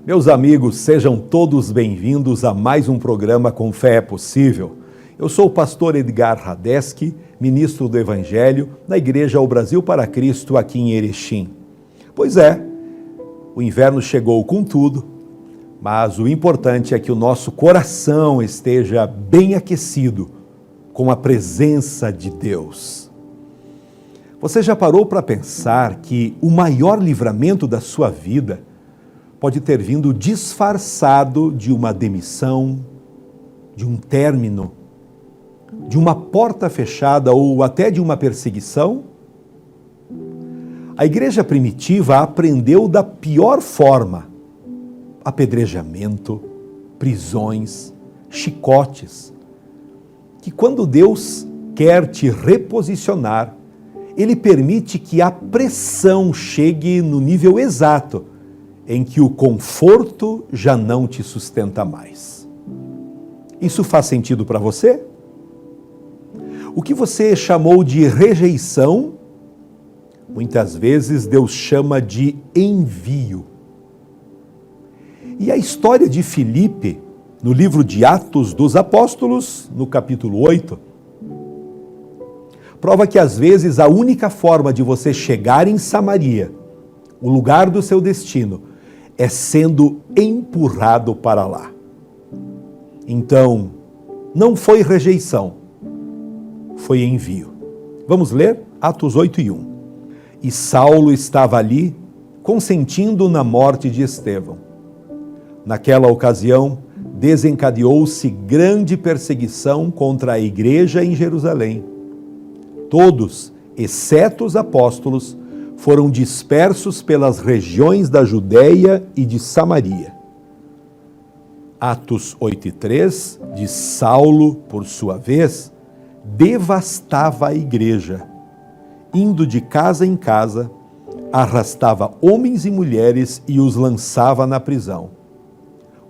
Meus amigos, sejam todos bem-vindos a mais um programa Com Fé é Possível. Eu sou o pastor Edgar Radeski, ministro do Evangelho da Igreja O Brasil para Cristo aqui em Erechim. Pois é, o inverno chegou com tudo, mas o importante é que o nosso coração esteja bem aquecido com a presença de Deus. Você já parou para pensar que o maior livramento da sua vida pode ter vindo disfarçado de uma demissão, de um término, de uma porta fechada ou até de uma perseguição? A igreja primitiva aprendeu da pior forma: apedrejamento, prisões, chicotes, que quando Deus quer te reposicionar, Ele permite que a pressão chegue no nível exato em que o conforto já não te sustenta mais. Isso faz sentido para você? O que você chamou de rejeição, muitas vezes Deus chama de envio. E a história de Filipe, no livro de Atos dos Apóstolos, no capítulo 8, prova que às vezes a única forma de você chegar em Samaria, o lugar do seu destino, é sendo empurrado para lá. Então, não foi rejeição, foi envio. Vamos ler Atos 8:1. E Saulo estava ali, consentindo na morte de Estevão. Naquela ocasião, desencadeou-se grande perseguição contra a igreja em Jerusalém. Todos, exceto os apóstolos, foram dispersos pelas regiões da Judéia e de Samaria. Atos 8:3 diz: Saulo, por sua vez, devastava a igreja, indo de casa em casa, arrastava homens e mulheres e os lançava na prisão.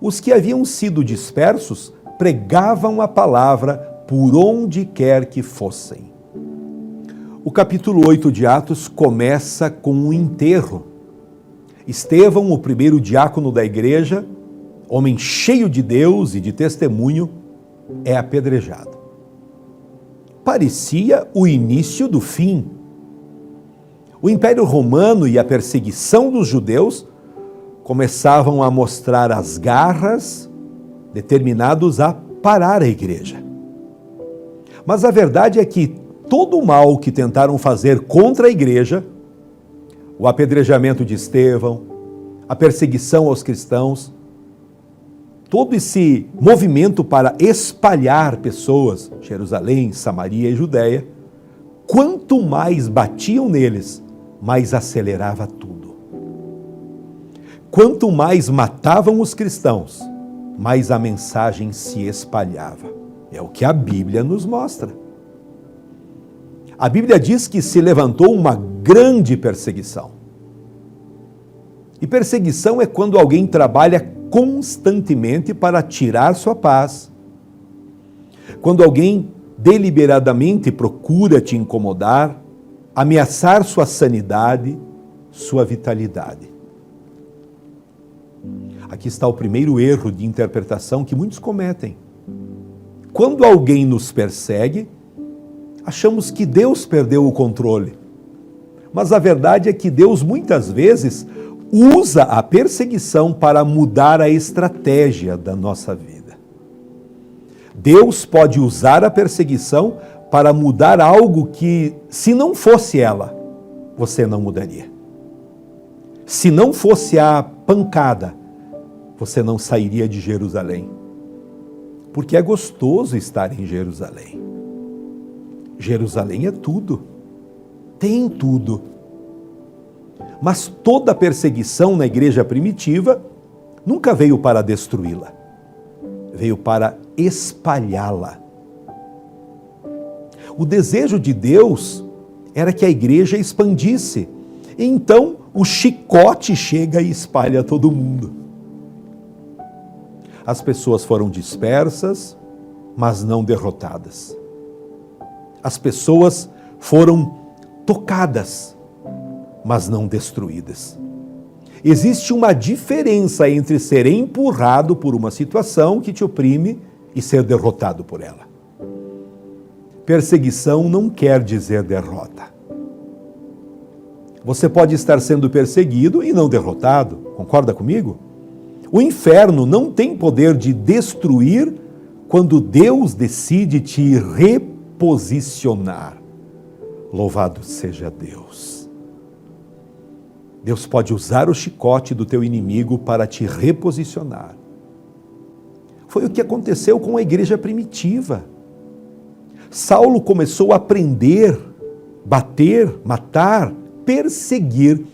Os que haviam sido dispersos pregavam a palavra por onde quer que fossem. O capítulo 8 de Atos começa com um enterro. Estevão, o primeiro diácono da igreja, homem cheio de Deus e de testemunho, é apedrejado. Parecia o início do fim. O Império Romano e a perseguição dos judeus começavam a mostrar as garras, determinados a parar a igreja. Mas a verdade é que todo o mal que tentaram fazer contra a igreja, o apedrejamento de Estevão, a perseguição aos cristãos, todo esse movimento para espalhar pessoas, Jerusalém, Samaria e Judéia, quanto mais batiam neles, mais acelerava tudo. Quanto mais matavam os cristãos, mais a mensagem se espalhava. É o que a Bíblia nos mostra. A Bíblia diz que se levantou uma grande perseguição. E perseguição é quando alguém trabalha constantemente para tirar sua paz. Quando alguém deliberadamente procura te incomodar, ameaçar sua sanidade, sua vitalidade. Aqui está o primeiro erro de interpretação que muitos cometem. Quando alguém nos persegue, achamos que Deus perdeu o controle. Mas a verdade é que Deus muitas vezes usa a perseguição para mudar a estratégia da nossa vida. Deus pode usar a perseguição para mudar algo que, se não fosse ela, você não mudaria. Se não fosse a pancada, você não sairia de Jerusalém. Porque é gostoso estar em Jerusalém. Jerusalém é tudo, tem tudo. Mas toda perseguição na igreja primitiva nunca veio para destruí-la, veio para espalhá-la. O desejo de Deus era que a igreja expandisse, então o chicote chega e espalha todo mundo. As pessoas foram dispersas, mas não derrotadas. As pessoas foram tocadas, mas não destruídas. existe uma diferença entre ser empurrado por uma situação que te oprime e ser derrotado por ela. Perseguição não quer dizer derrota. Você pode estar sendo perseguido e não derrotado, concorda comigo? O inferno não tem poder de destruir quando Deus decide te reposicionar. Louvado seja Deus. Deus pode usar o chicote do teu inimigo para te reposicionar. Foi o que aconteceu com a igreja primitiva. Saulo começou a prender, bater, matar, perseguir,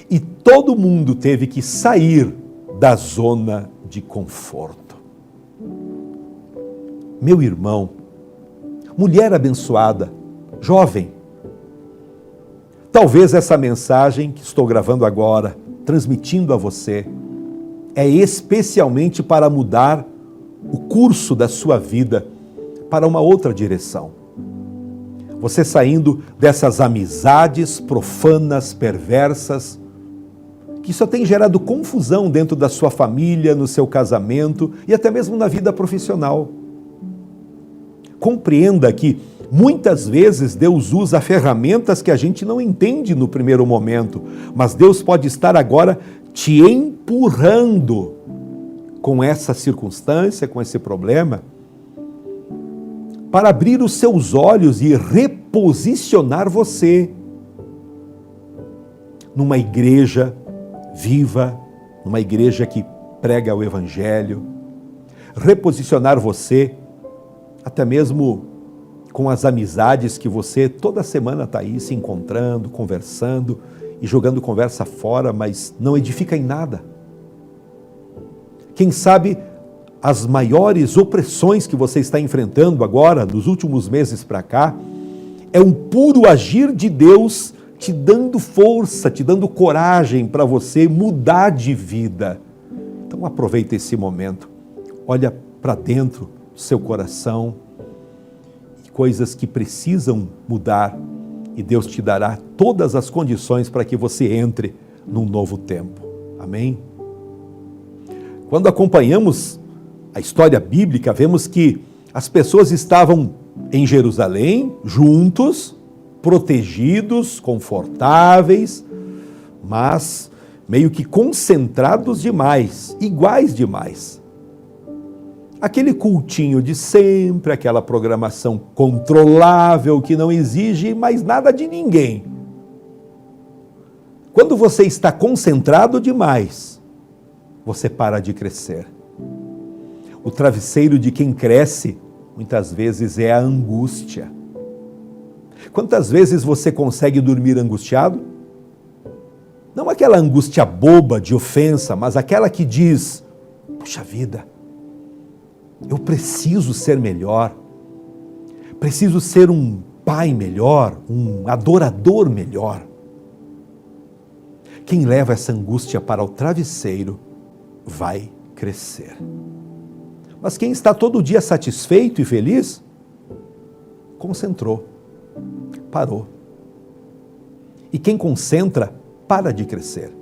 e todo mundo teve que sair da zona de conforto. Meu irmão, mulher abençoada, jovem, talvez essa mensagem que estou gravando agora, transmitindo a você, é especialmente para mudar o curso da sua vida para uma outra direção. Você saindo dessas amizades profanas, perversas, que só tem gerado confusão dentro da sua família, no seu casamento e até mesmo na vida profissional. Compreenda que muitas vezes Deus usa ferramentas que a gente não entende no primeiro momento, mas Deus pode estar agora te empurrando com essa circunstância, com esse problema, para abrir os seus olhos e reposicionar você numa igreja viva, numa igreja que prega o Evangelho, reposicionar você até mesmo com as amizades que você toda semana está aí se encontrando, conversando e jogando conversa fora, mas não edifica em nada. Quem sabe as maiores opressões que você está enfrentando agora, nos últimos meses para cá, é um puro agir de Deus te dando força, te dando coragem para você mudar de vida. Então aproveita esse momento, olha para dentro do seu coração, coisas que precisam mudar, e Deus te dará todas as condições para que você entre num novo tempo. Amém? Quando acompanhamos a história bíblica, vemos que as pessoas estavam em Jerusalém, juntos, protegidos, confortáveis, mas meio que concentrados demais, iguais demais. Aquele cultinho de sempre, aquela programação controlável que não exige mais nada de ninguém. Quando você está concentrado demais, você para de crescer. O travesseiro de quem cresce, muitas vezes, é a angústia. Quantas vezes você consegue dormir angustiado? Não aquela angústia boba de ofensa, mas aquela que diz: puxa vida, eu preciso ser melhor, preciso ser um pai melhor, um adorador melhor. Quem leva essa angústia para o travesseiro vai crescer. Mas quem está todo dia satisfeito e feliz, concentrou, parou. E quem concentra, para de crescer.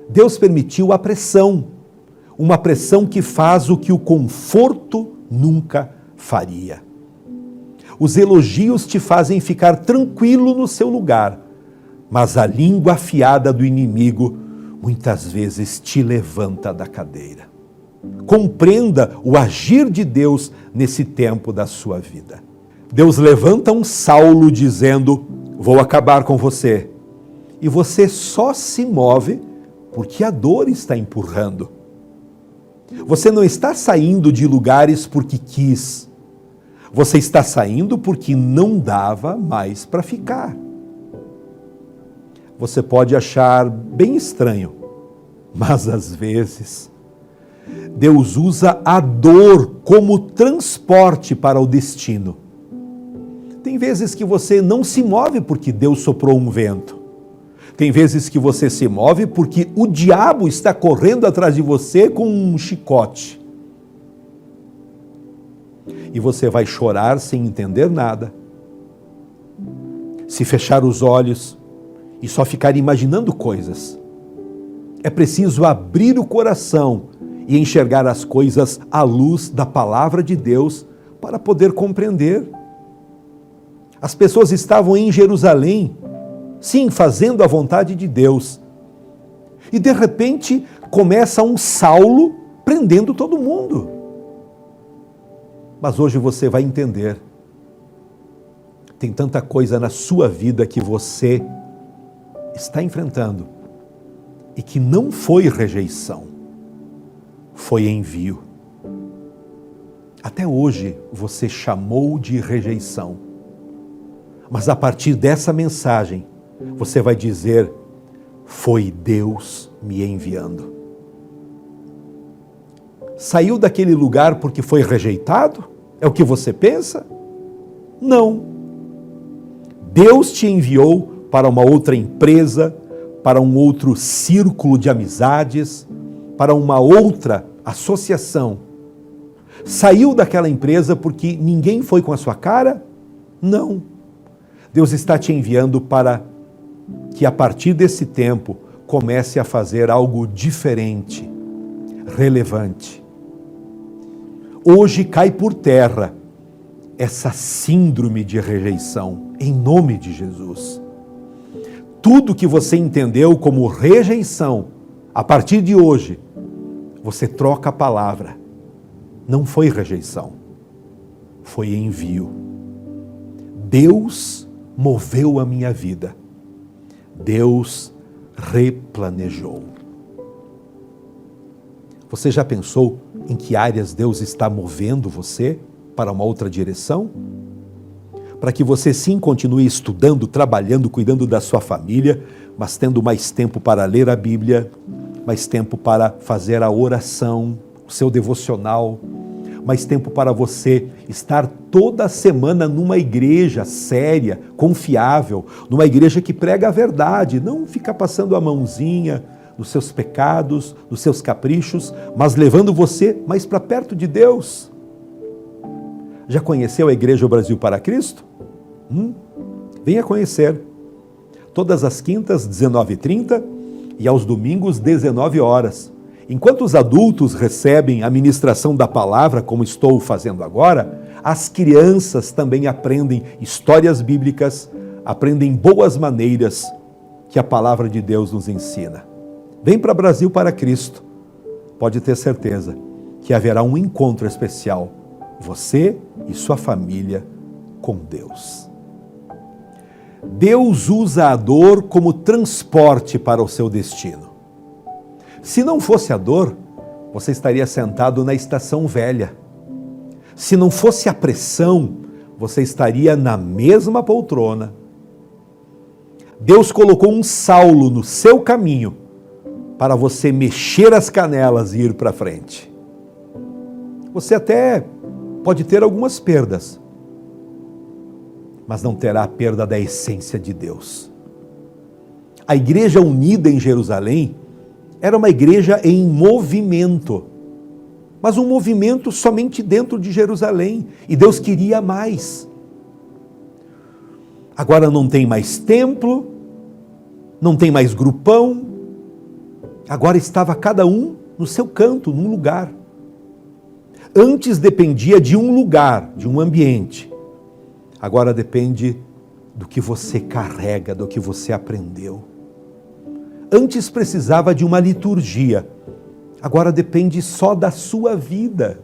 Deus permitiu a pressão, uma pressão que faz o que o conforto nunca faria. Os elogios te fazem ficar tranquilo no seu lugar, mas a língua afiada do inimigo muitas vezes te levanta da cadeira. Compreenda o agir de Deus nesse tempo da sua vida. Deus levanta um Saulo dizendo: vou acabar com você. E você só se move porque a dor está empurrando. Você não está saindo de lugares porque quis. Você está saindo porque não dava mais para ficar. Você pode achar bem estranho, mas às vezes Deus usa a dor como transporte para o destino. Tem vezes que você não se move porque Deus soprou um vento. Tem vezes que você se move porque o diabo está correndo atrás de você com um chicote. E você vai chorar sem entender nada, se fechar os olhos e só ficar imaginando coisas. É preciso abrir o coração e enxergar as coisas à luz da palavra de Deus para poder compreender. As pessoas estavam em Jerusalém, sim, fazendo a vontade de Deus. E de repente começa um Saulo prendendo todo mundo. Mas hoje você vai entender. Tem tanta coisa na sua vida que você está enfrentando e que não foi rejeição, foi envio. Até hoje você chamou de rejeição, mas a partir dessa mensagem você vai dizer: foi Deus me enviando. Saiu daquele lugar porque foi rejeitado? É o que você pensa? Não. Deus te enviou para uma outra empresa, para um outro círculo de amizades, para uma outra associação. Saiu daquela empresa porque ninguém foi com a sua cara? Não. Deus está te enviando para que a partir desse tempo comece a fazer algo diferente, relevante. Hoje cai por terra essa síndrome de rejeição, em nome de Jesus. Tudo que você entendeu como rejeição, a partir de hoje, você troca a palavra. Não foi rejeição, foi envio. Deus moveu a minha vida. Deus replanejou. Você já pensou em que áreas Deus está movendo você para uma outra direção? Para que você sim continue estudando, trabalhando, cuidando da sua família, mas tendo mais tempo para ler a Bíblia, mais tempo para fazer a oração, o seu devocional, mais tempo para você estar toda semana numa igreja séria, confiável, numa igreja que prega a verdade, não ficar passando a mãozinha nos seus pecados, nos seus caprichos, mas levando você mais para perto de Deus. Já conheceu a Igreja Brasil para Cristo? Venha conhecer. Todas as quintas, 19h30 e aos domingos, 19 horas. Enquanto os adultos recebem a ministração da palavra, como estou fazendo agora, as crianças também aprendem histórias bíblicas, aprendem boas maneiras que a palavra de Deus nos ensina. Vem para Brasil para Cristo. Pode ter certeza que haverá um encontro especial, você e sua família, com Deus. Deus usa a dor como transporte para o seu destino. Se não fosse a dor, você estaria sentado na estação velha. Se não fosse a pressão, você estaria na mesma poltrona. Deus colocou um Saulo no seu caminho para você mexer as canelas e ir para frente. Você até pode ter algumas perdas, mas não terá a perda da essência de Deus. A igreja unida em Jerusalém era uma igreja em movimento, mas um movimento somente dentro de Jerusalém, e Deus queria mais. Agora não tem mais templo, não tem mais grupão, agora estava cada um no seu canto, num lugar. Antes dependia de um lugar, de um ambiente. Agora depende do que você carrega, do que você aprendeu. Antes precisava de uma liturgia. Agora depende só da sua vida.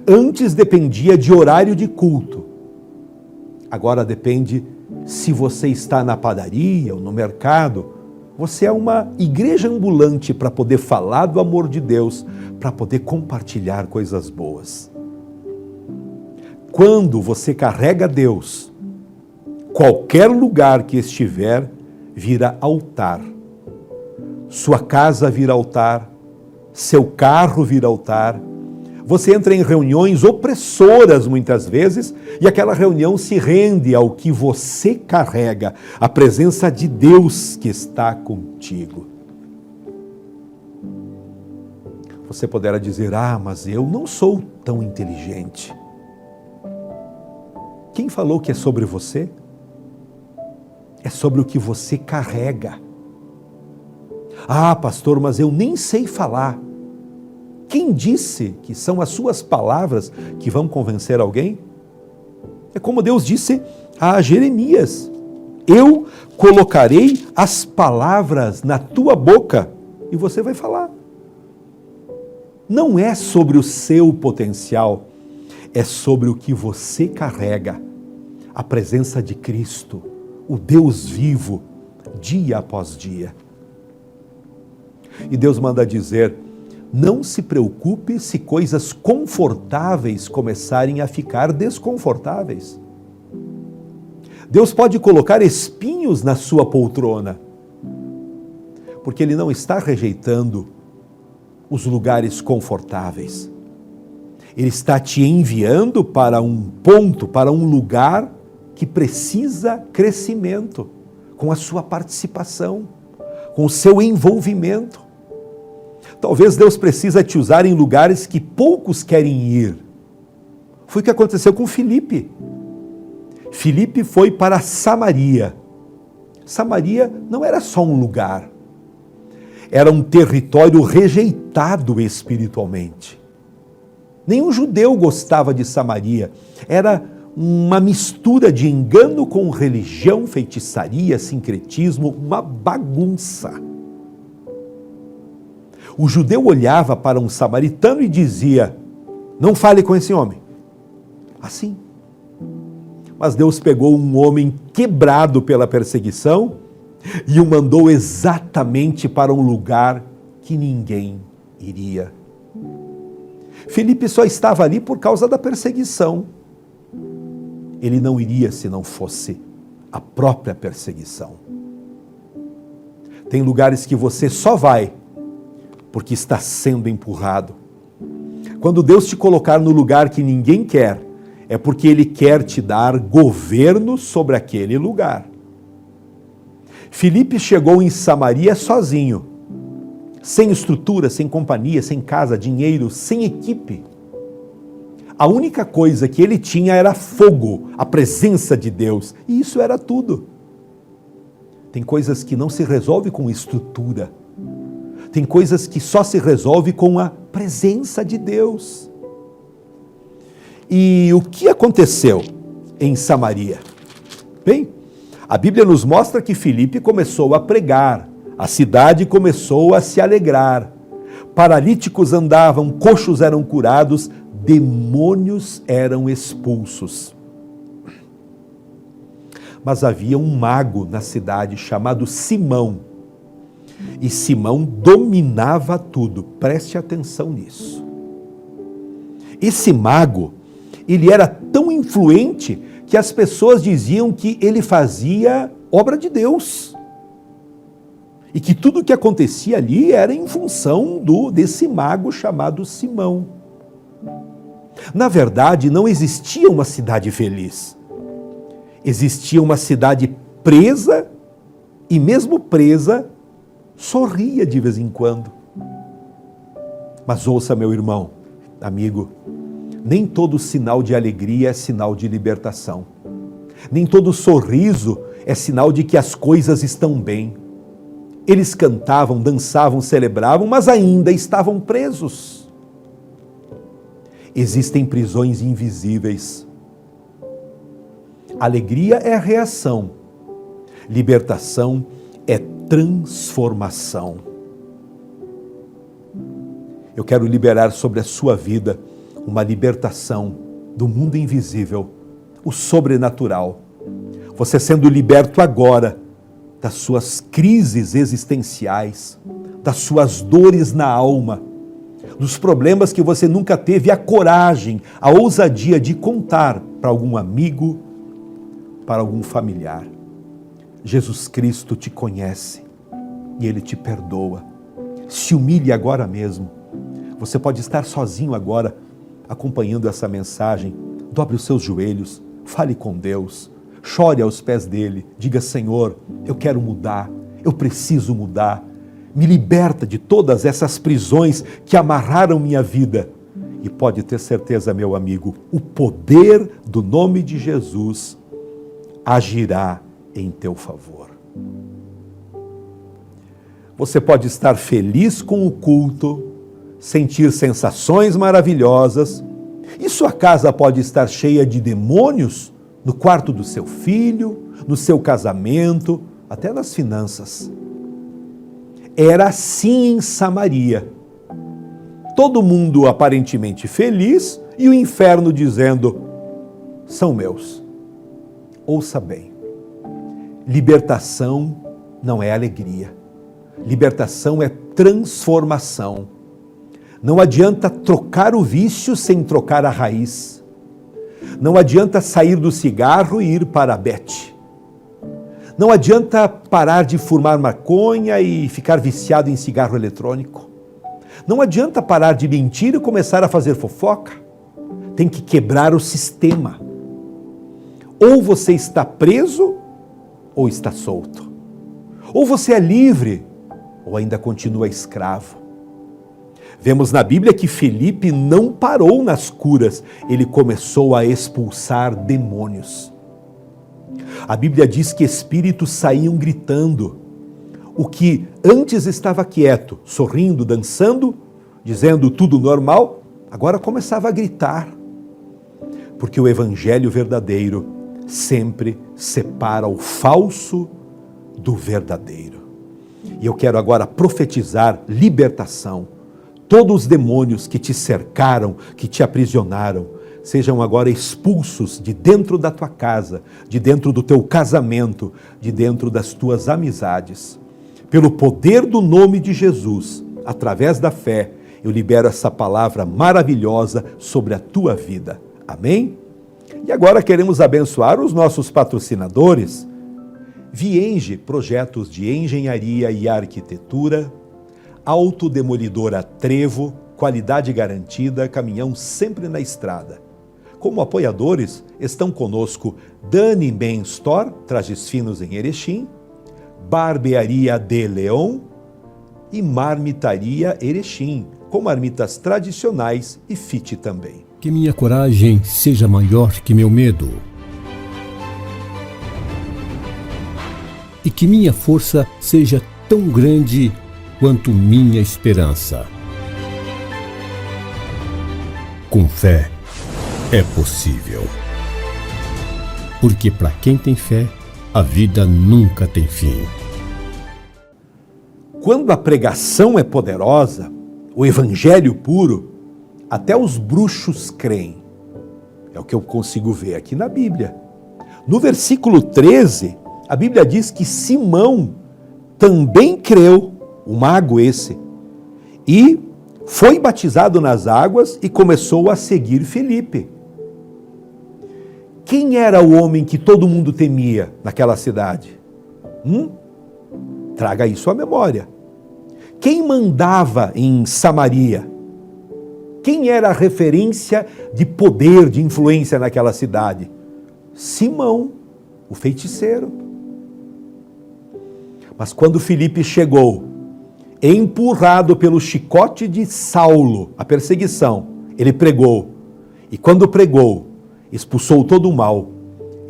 Antes dependia de horário de culto. Agora depende se você está na padaria ou no mercado. Você é uma igreja ambulante para poder falar do amor de Deus, para poder compartilhar coisas boas. Quando você carrega Deus, qualquer lugar que estiver vira altar. Sua casa vira altar, seu carro vira altar. Você entra em reuniões opressoras muitas vezes e aquela reunião se rende ao que você carrega, a presença de Deus que está contigo. Você poderá dizer: mas eu não sou tão inteligente. Quem falou que é sobre você? É sobre o que você carrega. Ah, pastor, mas eu nem sei falar. Quem disse que são as suas palavras que vão convencer alguém? É como Deus disse a Jeremias: eu colocarei as palavras na tua boca e você vai falar. Não é sobre o seu potencial, é sobre o que você carrega. A presença de Cristo, o Deus vivo, dia após dia. E Deus manda dizer: não se preocupe se coisas confortáveis começarem a ficar desconfortáveis. Deus pode colocar espinhos na sua poltrona, porque Ele não está rejeitando os lugares confortáveis. Ele está te enviando para um ponto, para um lugar que precisa crescimento, com a sua participação, com o seu envolvimento. Talvez Deus precisa te usar em lugares que poucos querem ir. Foi o que aconteceu com Filipe. Filipe foi para Samaria. Samaria não era só um lugar, era um território rejeitado espiritualmente. Nenhum judeu gostava de Samaria. Era uma mistura de engano com religião, feitiçaria, sincretismo, uma bagunça. O judeu olhava para um samaritano e dizia: não fale com esse homem. Assim. Mas Deus pegou um homem quebrado pela perseguição e o mandou exatamente para um lugar que ninguém iria. Filipe só estava ali por causa da perseguição. Ele não iria se não fosse a própria perseguição. Tem lugares que você só vai porque está sendo empurrado. Quando Deus te colocar no lugar que ninguém quer, é porque Ele quer te dar governo sobre aquele lugar. Filipe chegou em Samaria sozinho, sem estrutura, sem companhia, sem casa, dinheiro, sem equipe. A única coisa que ele tinha era fogo, a presença de Deus, e isso era tudo. Tem coisas que não se resolve com estrutura. Tem coisas que só se resolve com a presença de Deus. E o que aconteceu em Samaria? Bem, a Bíblia nos mostra que Filipe começou a pregar, a cidade começou a se alegrar, paralíticos andavam, coxos eram curados, demônios eram expulsos. Mas havia um mago na cidade chamado Simão, e Simão dominava tudo, preste atenção nisso. Esse mago, ele era tão influente que as pessoas diziam que ele fazia obra de Deus. E que tudo o que acontecia ali era em função desse mago chamado Simão. Na verdade, não existia uma cidade feliz. Existia uma cidade presa, e mesmo presa, sorria de vez em quando. Mas ouça, meu irmão, amigo, nem todo sinal de alegria é sinal de libertação. Nem todo sorriso é sinal de que as coisas estão bem. Eles cantavam, dançavam, celebravam, mas ainda estavam presos. Existem prisões invisíveis. Alegria é reação. Libertação é transformação. Eu quero liberar sobre a sua vida uma libertação do mundo invisível, o sobrenatural. Você sendo liberto agora das suas crises existenciais, das suas dores na alma, dos problemas que você nunca teve a coragem, a ousadia de contar para algum amigo, para algum familiar. Jesus Cristo te conhece e Ele te perdoa. Se humilhe agora mesmo. Você pode estar sozinho agora, acompanhando essa mensagem. Dobre os seus joelhos, fale com Deus, chore aos pés dele, diga: Senhor, eu quero mudar, eu preciso mudar, me liberta de todas essas prisões que amarraram minha vida. E pode ter certeza, meu amigo, o poder do nome de Jesus agirá em teu favor. Você pode estar feliz com o culto, sentir sensações maravilhosas, e sua casa pode estar cheia de demônios no quarto do seu filho, no seu casamento, até nas finanças. Era assim em Samaria. Todo mundo aparentemente feliz e o inferno dizendo: são meus. Ouça bem, libertação não é alegria. Libertação é transformação. Não adianta trocar o vício sem trocar a raiz. Não adianta sair do cigarro e ir para a bete. Não adianta parar de fumar maconha e ficar viciado em cigarro eletrônico. Não adianta parar de mentir e começar a fazer fofoca. Tem que quebrar o sistema. Ou você está preso, ou está solto. Ou você é livre, ou ainda continua escravo. Vemos na Bíblia que Filipe não parou nas curas, ele começou a expulsar demônios. A Bíblia diz que espíritos saíam gritando. O que antes estava quieto, sorrindo, dançando, dizendo tudo normal, agora começava a gritar. Porque o evangelho verdadeiro sempre separa o falso do verdadeiro. E eu quero agora profetizar libertação. Todos os demônios que te cercaram, que te aprisionaram, sejam agora expulsos de dentro da tua casa, de dentro do teu casamento, de dentro das tuas amizades. Pelo poder do nome de Jesus, através da fé, eu libero essa palavra maravilhosa sobre a tua vida. Amém? E agora queremos abençoar os nossos patrocinadores. Vienge, projetos de engenharia e arquitetura. Autodemolidora Trevo, qualidade garantida, caminhão sempre na estrada. Como apoiadores estão conosco Dani Ben Store, trajes finos em Erechim, Barbearia de Leon e Marmitaria Erechim, com marmitas tradicionais e fit também. Que minha coragem seja maior que meu medo. E que minha força seja tão grande quanto minha esperança. Com fé é possível. Porque para quem tem fé, a vida nunca tem fim. Quando a pregação é poderosa, o evangelho puro, até os bruxos creem. É o que eu consigo ver aqui na Bíblia. No versículo 13, a Bíblia diz que Simão também creu, o mago esse, e foi batizado nas águas e começou a seguir Filipe. Quem era o homem que todo mundo temia naquela cidade? Traga isso à memória. Quem mandava em Samaria? Quem era a referência de poder, de influência naquela cidade? Simão, o feiticeiro. Mas quando Filipe chegou, empurrado pelo chicote de Saulo, a perseguição, ele pregou. E quando pregou, expulsou todo o mal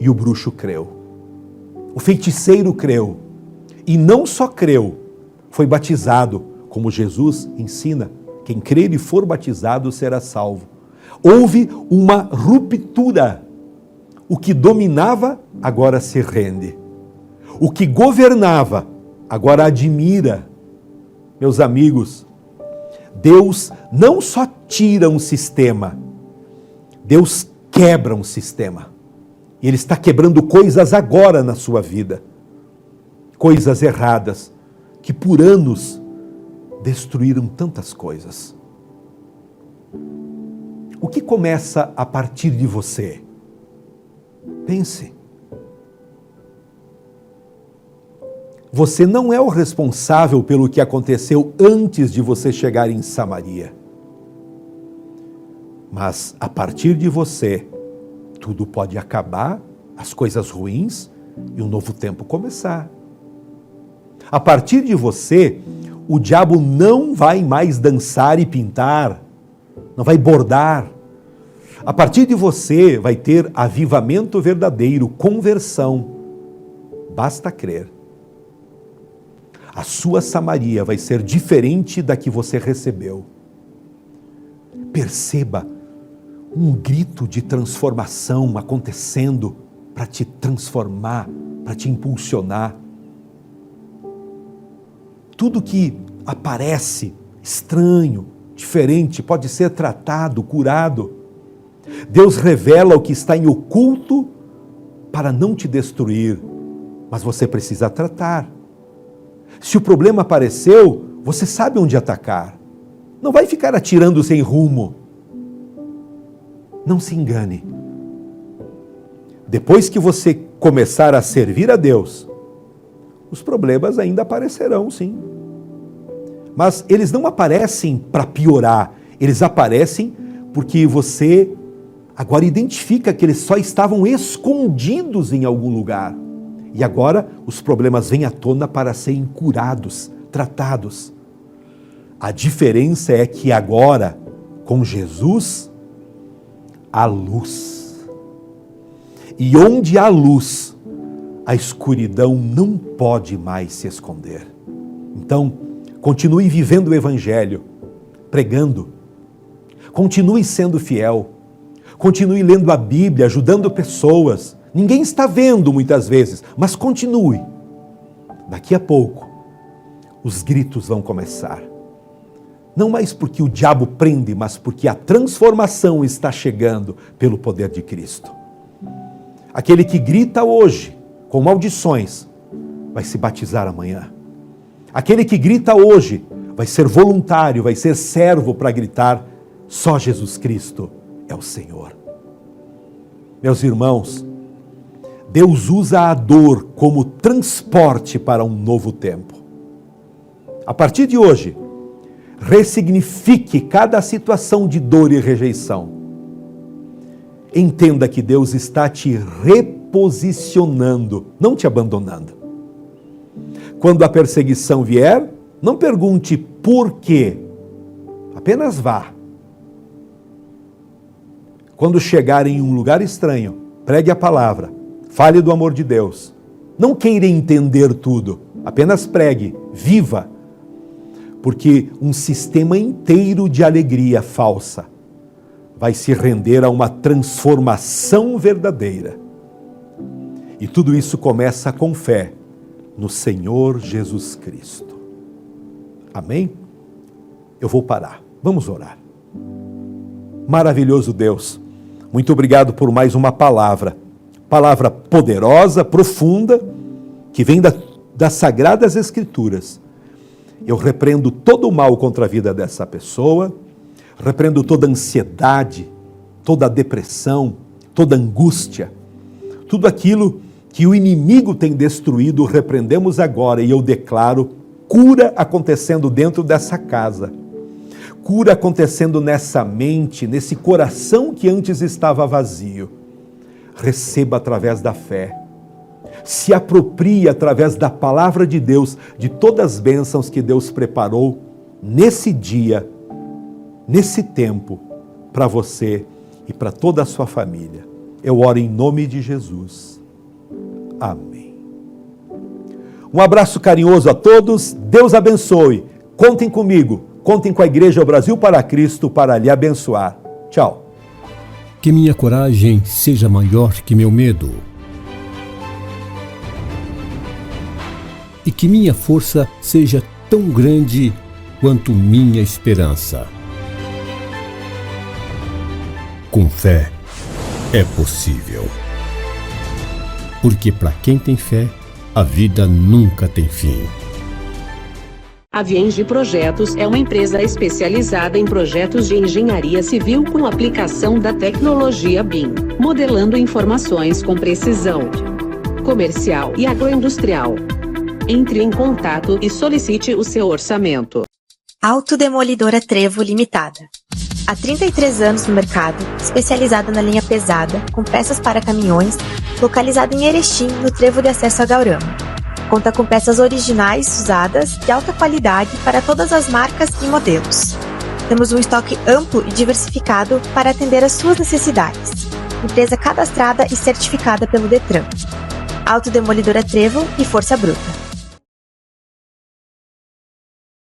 e o bruxo creu. O feiticeiro creu. E não só creu, foi batizado, como Jesus ensina. Quem crer e for batizado será salvo. Houve uma ruptura. O que dominava, agora se rende. O que governava, agora admira. Meus amigos, Deus não só tira um sistema, Deus quebra um sistema. E Ele está quebrando coisas agora na sua vida. Coisas erradas, que por anos destruíram tantas coisas. O que começa a partir de você? Pense. Você não é o responsável pelo que aconteceu antes de você chegar em Samaria. Mas a partir de você, tudo pode acabar, as coisas ruins, e um novo tempo começar. A partir de você, o diabo não vai mais dançar e pintar, não vai bordar. A partir de você vai ter avivamento verdadeiro, conversão. Basta crer. A sua Samaria vai ser diferente da que você recebeu. Perceba um grito de transformação acontecendo para te transformar, para te impulsionar. Tudo que aparece estranho, diferente, pode ser tratado, curado. Deus revela o que está em oculto para não te destruir, mas você precisa tratar. Se o problema apareceu, você sabe onde atacar. Não vai ficar atirando sem rumo. Não se engane. Depois que você começar a servir a Deus, os problemas ainda aparecerão, sim. Mas eles não aparecem para piorar. Eles aparecem porque você agora identifica que eles só estavam escondidos em algum lugar. E agora os problemas vêm à tona para serem curados, tratados. A diferença é que agora, com Jesus, há luz. E onde há luz, a escuridão não pode mais se esconder. Então, continue vivendo o Evangelho, pregando. Continue sendo fiel. Continue lendo a Bíblia, ajudando pessoas. Ninguém está vendo muitas vezes, mas continue. Daqui a pouco, os gritos vão começar. Não mais porque o diabo prende, mas porque a transformação está chegando pelo poder de Cristo. Aquele que grita hoje com maldições vai se batizar amanhã. Aquele que grita hoje vai ser voluntário, vai ser servo para gritar: só Jesus Cristo é o Senhor. Meus irmãos, Deus usa a dor como transporte para um novo tempo. A partir de hoje, ressignifique cada situação de dor e rejeição. Entenda que Deus está te reposicionando, não te abandonando. Quando a perseguição vier, não pergunte por quê, apenas vá. Quando chegar em um lugar estranho, pregue a palavra, fale do amor de Deus. Não queira entender tudo, apenas pregue, viva. Porque um sistema inteiro de alegria falsa vai se render a uma transformação verdadeira. E tudo isso começa com fé no Senhor Jesus Cristo. Amém? Eu vou parar. Vamos orar. Maravilhoso Deus, muito obrigado por mais uma palavra. Palavra poderosa, profunda, que vem das Sagradas Escrituras. Eu repreendo todo o mal contra a vida dessa pessoa, repreendo toda ansiedade, toda depressão, toda angústia, tudo aquilo que o inimigo tem destruído, repreendemos agora e eu declaro cura acontecendo dentro dessa casa, cura acontecendo nessa mente, nesse coração que antes estava vazio. Receba através da fé. Se aproprie através da palavra de Deus, de todas as bênçãos que Deus preparou nesse dia, nesse tempo, para você e para toda a sua família. Eu oro em nome de Jesus. Amém. Um abraço carinhoso a todos, Deus abençoe. Contem comigo, contem com a Igreja Brasil para Cristo para lhe abençoar. Tchau. Que minha coragem seja maior que meu medo. E que minha força seja tão grande quanto minha esperança. Com fé é possível. Porque para quem tem fé, a vida nunca tem fim. A Vienge Projetos é uma empresa especializada em projetos de engenharia civil com aplicação da tecnologia BIM, modelando informações com precisão. Comercial e agroindustrial. Entre em contato e solicite o seu orçamento. Autodemolidora Trevo Limitada. Há 33 anos no mercado, especializada na linha pesada, com peças para caminhões, localizada em Erechim, no trevo de acesso a Gaurama. Conta com peças originais, usadas, de alta qualidade para todas as marcas e modelos. Temos um estoque amplo e diversificado para atender às suas necessidades. Empresa cadastrada e certificada pelo Detran. Autodemolidora Trevo e Força Bruta.